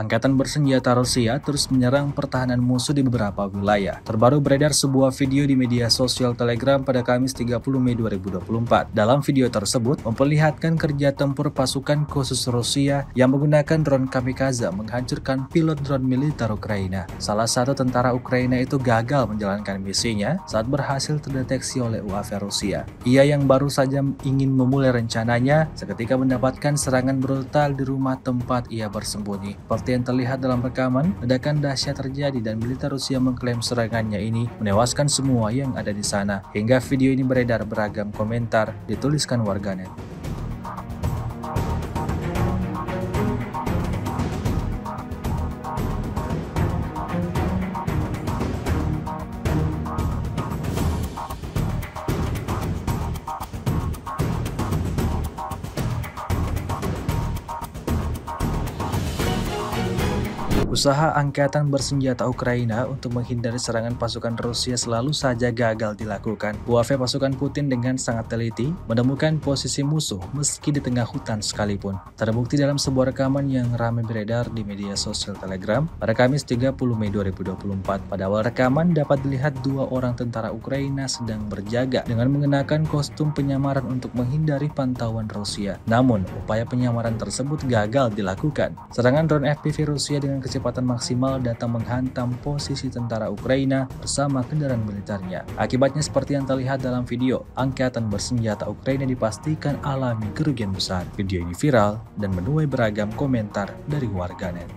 Angkatan bersenjata Rusia terus menyerang pertahanan musuh di beberapa wilayah. Terbaru beredar sebuah video di media sosial Telegram pada Kamis 30 Mei 2024. Dalam video tersebut, memperlihatkan kerja tempur pasukan khusus Rusia yang menggunakan drone kamikaze menghancurkan pilot drone militer Ukraina. Salah satu tentara Ukraina itu gagal menjalankan misinya saat berhasil terdeteksi oleh UAV Rusia. Ia yang baru saja ingin memulai rencananya seketika mendapatkan serangan brutal di rumah tempat ia bersembunyi. Seperti yang terlihat dalam rekaman, ledakan dahsyat terjadi dan militer Rusia mengklaim serangannya ini menewaskan semua yang ada di sana. Hingga video ini beredar, beragam komentar dituliskan warganet. Usaha angkatan bersenjata Ukraina untuk menghindari serangan pasukan Rusia selalu saja gagal dilakukan. UAV pasukan Putin dengan sangat teliti menemukan posisi musuh meski di tengah hutan sekalipun. Terbukti dalam sebuah rekaman yang ramai beredar di media sosial Telegram pada Kamis 30 Mei 2024. Pada awal rekaman dapat dilihat dua orang tentara Ukraina sedang berjaga dengan mengenakan kostum penyamaran untuk menghindari pantauan Rusia. Namun, upaya penyamaran tersebut gagal dilakukan. Serangan drone FPV Rusia dengan kecepatan maksimal datang menghantam posisi tentara Ukraina bersama kendaraan militernya. Akibatnya seperti yang terlihat dalam video, angkatan bersenjata Ukraina dipastikan alami kerugian besar. Video ini viral dan menuai beragam komentar dari warganet.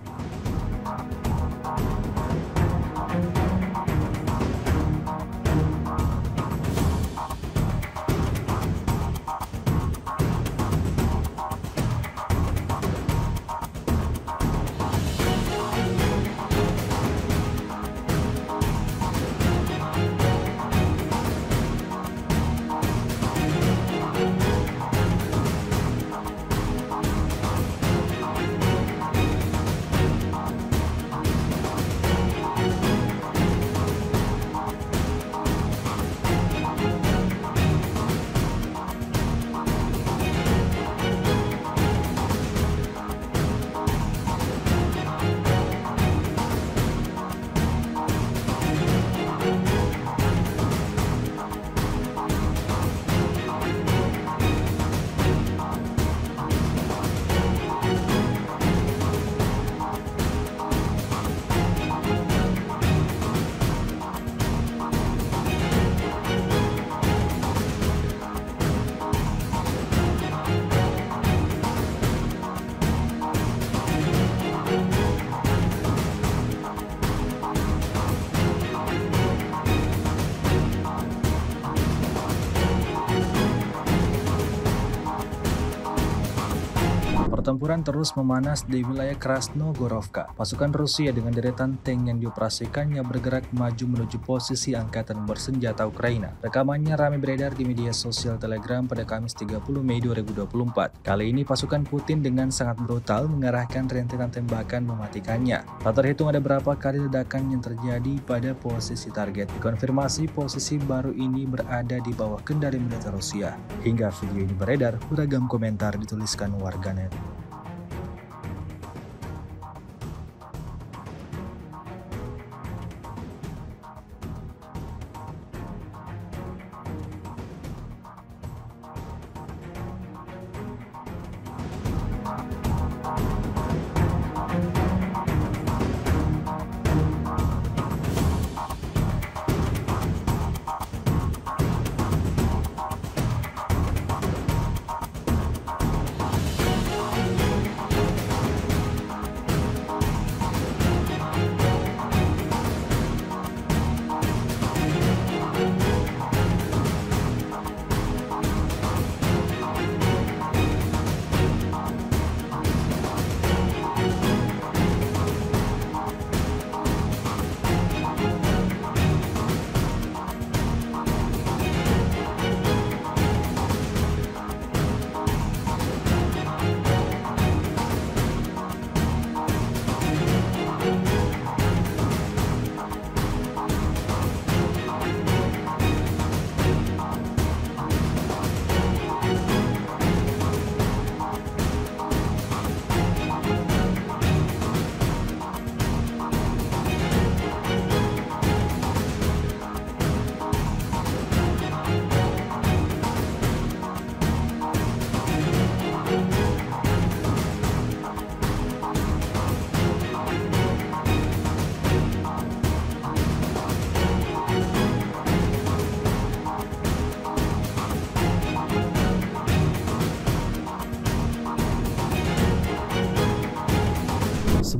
Pertempuran terus memanas di wilayah Krasnogorovka. Pasukan Rusia dengan deretan tank yang dioperasikannya bergerak maju menuju posisi angkatan bersenjata Ukraina. Rekamannya ramai beredar di media sosial Telegram pada Kamis 30 Mei 2024. Kali ini pasukan Putin dengan sangat brutal mengarahkan rentetan tembakan mematikannya. Tak terhitung ada berapa kali ledakan yang terjadi pada posisi target. Dikonfirmasi posisi baru ini berada di bawah kendali militer Rusia. Hingga video ini beredar, beragam komentar dituliskan warganet.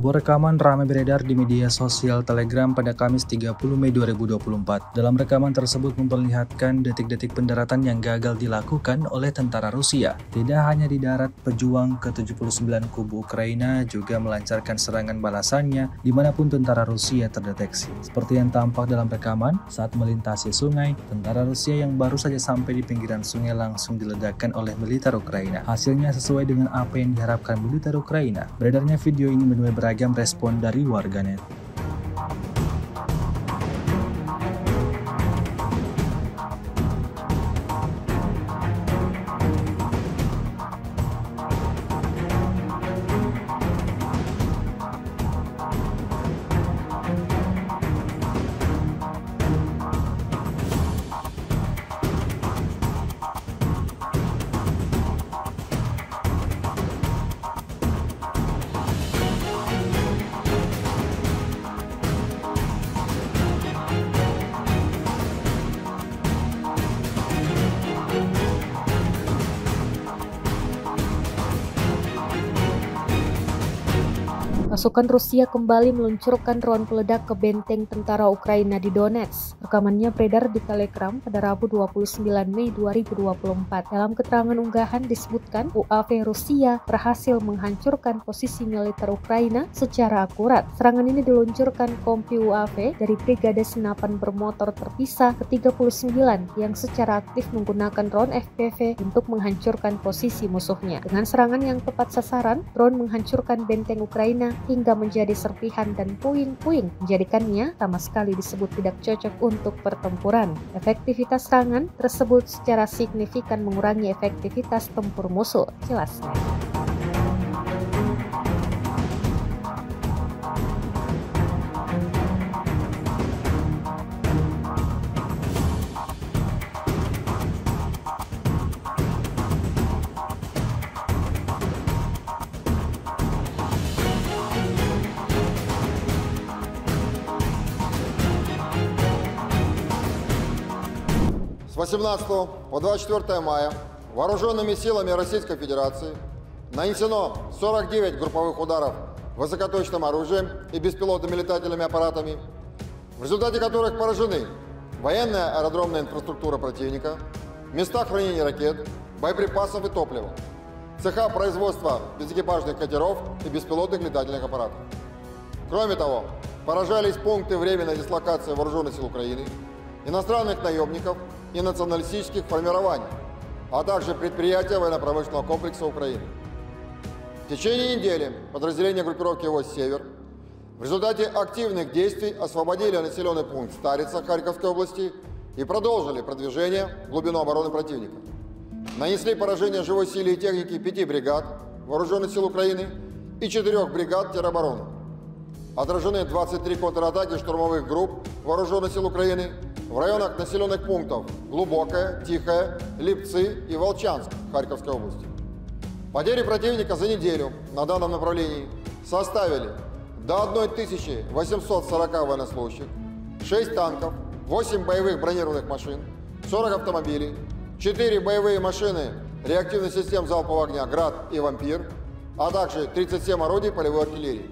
Sebuah rekaman ramai beredar di media sosial Telegram pada Kamis 30 Mei 2024. Dalam rekaman tersebut memperlihatkan detik-detik pendaratan yang gagal dilakukan oleh tentara Rusia. Tidak hanya di darat, pejuang ke-79 kubu Ukraina juga melancarkan serangan balasannya dimanapun tentara Rusia terdeteksi. Seperti yang tampak dalam rekaman, saat melintasi sungai, tentara Rusia yang baru saja sampai di pinggiran sungai langsung diledakkan oleh militer Ukraina. Hasilnya sesuai dengan apa yang diharapkan militer Ukraina. Beredarnya video ini menuai beragam respon dari warganet. Pasukan Rusia kembali meluncurkan drone peledak ke benteng tentara Ukraina di Donetsk. Rekamannya beredar di Telegram pada Rabu 29 Mei 2024. Dalam keterangan unggahan disebutkan UAV Rusia berhasil menghancurkan posisi militer Ukraina secara akurat. Serangan ini diluncurkan kompi UAV dari Brigade Senapan Bermotor Terpisah ke-39 yang secara aktif menggunakan drone FPV untuk menghancurkan posisi musuhnya. Dengan serangan yang tepat sasaran, drone menghancurkan benteng Ukraina hingga menjadi serpihan dan puing-puing, menjadikannya sama sekali disebut tidak cocok untuk pertempuran. Efektivitas serangan tersebut secara signifikan mengurangi efektivitas tempur musuh, jelasnya. С 18 по 24 мая вооруженными силами Российской Федерации нанесено 49 групповых ударов высокоточным оружием и беспилотными летательными аппаратами, в результате которых поражены военная аэродромная инфраструктура противника, места хранения ракет, боеприпасов и топлива, цеха производства безэкипажных катеров и беспилотных летательных аппаратов. Кроме того, поражались пункты временной дислокации вооруженных сил Украины, иностранных наемников и националистических формирований, а также предприятия военно-промышленного комплекса Украины. В течение недели подразделения группировки ВОС «Север» в результате активных действий освободили населенный пункт Старица Харьковской области и продолжили продвижение в глубину обороны противника. Нанесли поражение живой силе и технике 5 бригад вооруженных сил Украины и 4 бригад теробороны. Отражены 23 контратаки штурмовых групп вооруженных сил Украины в районах населенных пунктов Глубокое, Тихое, Липцы и Волчанск Харьковской области. Потери противника за неделю на данном направлении составили до 1840 военнослужащих, 6 танков, 8 боевых бронированных машин, 40 автомобилей, 4 боевые машины реактивных систем залпового огня «Град» и «Вампир», а также 37 орудий полевой артиллерии.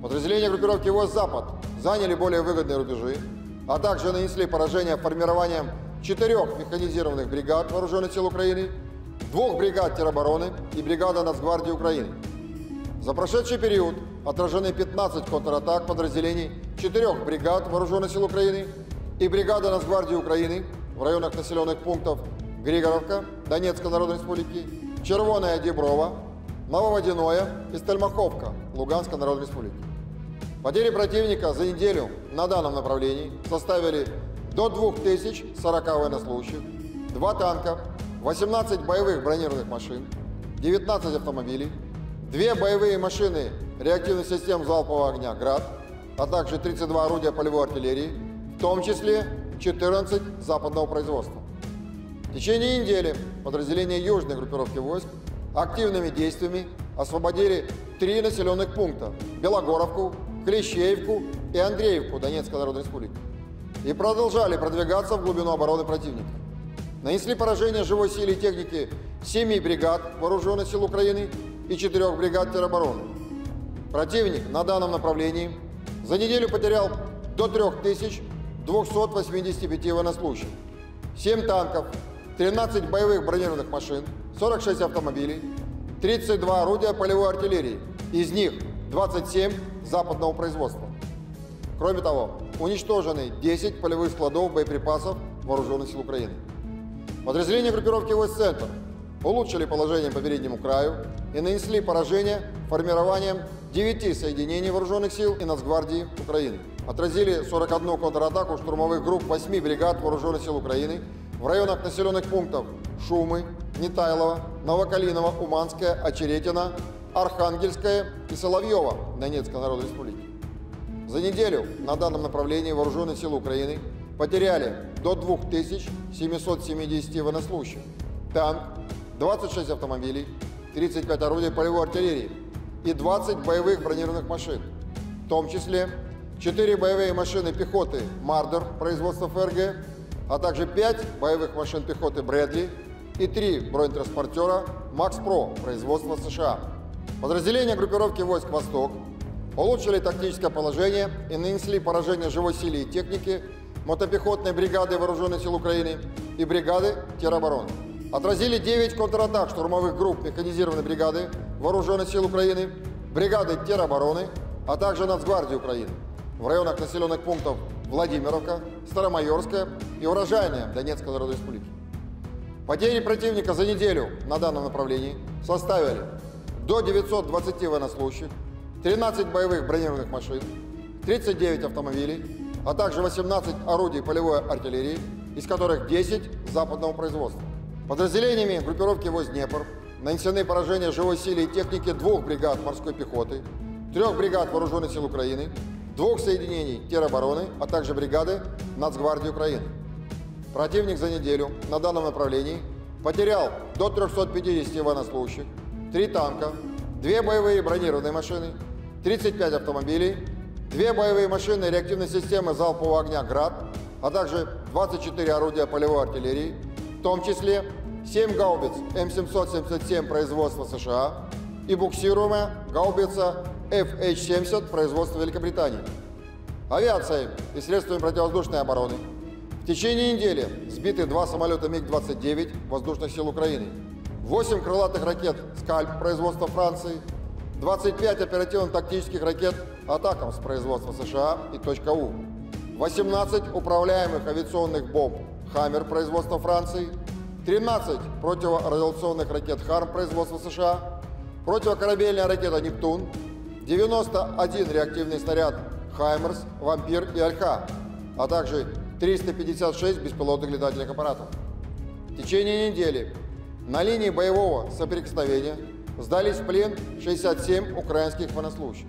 Подразделения группировки ВОС «Запад» заняли более выгодные рубежи, а также нанесли поражение формированием 4 механизированных бригад вооруженных сил Украины, 2 бригад теробороны и бригада Нацгвардии Украины. За прошедший период отражены 15 контратак подразделений 4 бригад вооруженных сил Украины и бригада Нацгвардии Украины в районах населенных пунктов Григоровка Донецкой Народной Республики, Червоная Деброва, Нововодяное и Стельмаховка Луганской Народной Республики. Потери противника за неделю на данном направлении составили до 2040 военнослужащих, 2 танка, 18 боевых бронированных машин, 19 автомобилей, 2 боевые машины реактивных систем залпового огня «Град», а также 32 орудия полевой артиллерии, в том числе 14 западного производства. В течение недели подразделения южной группировки войск активными действиями освободили 3 населенных пункта – Белогоровку, Клещеевку и Андреевку Донецкой Народной Республики и продолжали продвигаться в глубину обороны противника. Нанесли поражение живой силе и техники 7 бригад вооруженных сил Украины и 4 бригад теробороны. Противник на данном направлении за неделю потерял до 3285 военнослужащих, 7 танков, 13 боевых бронированных машин, 46 автомобилей, 32 орудия полевой артиллерии, из них 27 западного производства. Кроме того, уничтожены 10 полевых складов боеприпасов Вооруженных сил Украины. Подразделения группировки войск «Центр» улучшили положение по переднему краю и нанесли поражение формированием 9 соединений Вооруженных сил и Нацгвардии Украины. Отразили 41 контратаку штурмовых групп 8 бригад Вооруженных сил Украины в районах населенных пунктов Шумы, Нетайлово, Новокалиново, Уманское, Очеретино, Архангельское и Соловьево Донецкой Народной Республики. За неделю на данном направлении Вооруженные силы Украины потеряли до 2770 военнослужащих, танк, 26 автомобилей, 35 орудий полевой артиллерии и 20 боевых бронированных машин, в том числе 4 боевые машины пехоты «Мардер» производства ФРГ, а также 5 боевых машин пехоты «Брэдли» и 3 бронетранспортера «Макс Про» производства США. Подразделения группировки войск «Восток» улучшили тактическое положение и нанесли поражение живой силе и технике мотопехотной бригады Вооруженных сил Украины и бригады теробороны. Отразили 9 контратак штурмовых групп механизированной бригады Вооруженных сил Украины, бригады теробороны, а также Нацгвардии Украины в районах населенных пунктов Владимировка, Старомайорская и Урожайная Донецкой Народной Республики. Потери противника за неделю на данном направлении составили до 920 военнослужащих, 13 боевых бронированных машин, 39 автомобилей, а также 18 орудий полевой артиллерии, из которых 10 западного производства. Подразделениями группировки войск «Днепр» нанесены поражения живой силе и технике 2 бригад морской пехоты, 3 бригад Вооруженных сил Украины, 2 соединений теробороны, а также бригады Нацгвардии Украины. Противник за неделю на данном направлении потерял до 350 военнослужащих, 3 танка, 2 боевые бронированные машины, 35 автомобилей, 2 боевые машины реактивной системы залпового огня «Град», а также 24 орудия полевой артиллерии, в том числе 7 гаубиц М777 производства США и буксируемая гаубица FH-70 производства Великобритании. Авиацией и средствами противовоздушной обороны в течение недели сбиты 2 самолета МиГ-29 Воздушных сил Украины, 8 крылатых ракет «Скальп» производства Франции, 25 оперативно-тактических ракет «Атакамс» производства США и «У», 18 управляемых авиационных бомб «Хаммер» производства Франции, 13 противорадиационных ракет «Харм» производства США, противокорабельная ракета «Нептун», 91 реактивный снаряд «Хаймерс», «Вампир» и «Альха», а также 356 беспилотных летательных аппаратов. В течение недели на линии боевого соприкосновения сдались в плен 67 украинских военнослужащих.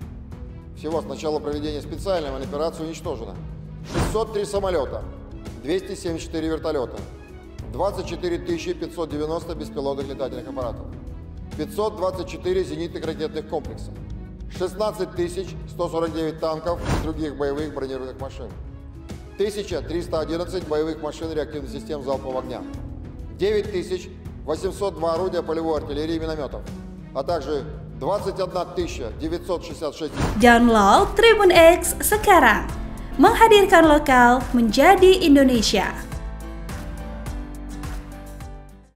Всего с начала проведения специальной военной операции уничтожено 603 самолета, 274 вертолета, 24 590 беспилотных летательных аппаратов, 524 зенитных ракетных комплекса, 16 149 танков и других боевых бронированных машин, 1311 боевых машин реактивных систем залпового огня, 9802 орудия полевой артиллерии и минометов, а также 21 966. Download Tribun X sekarang, menghadirkan lokal menjadi Indonesia.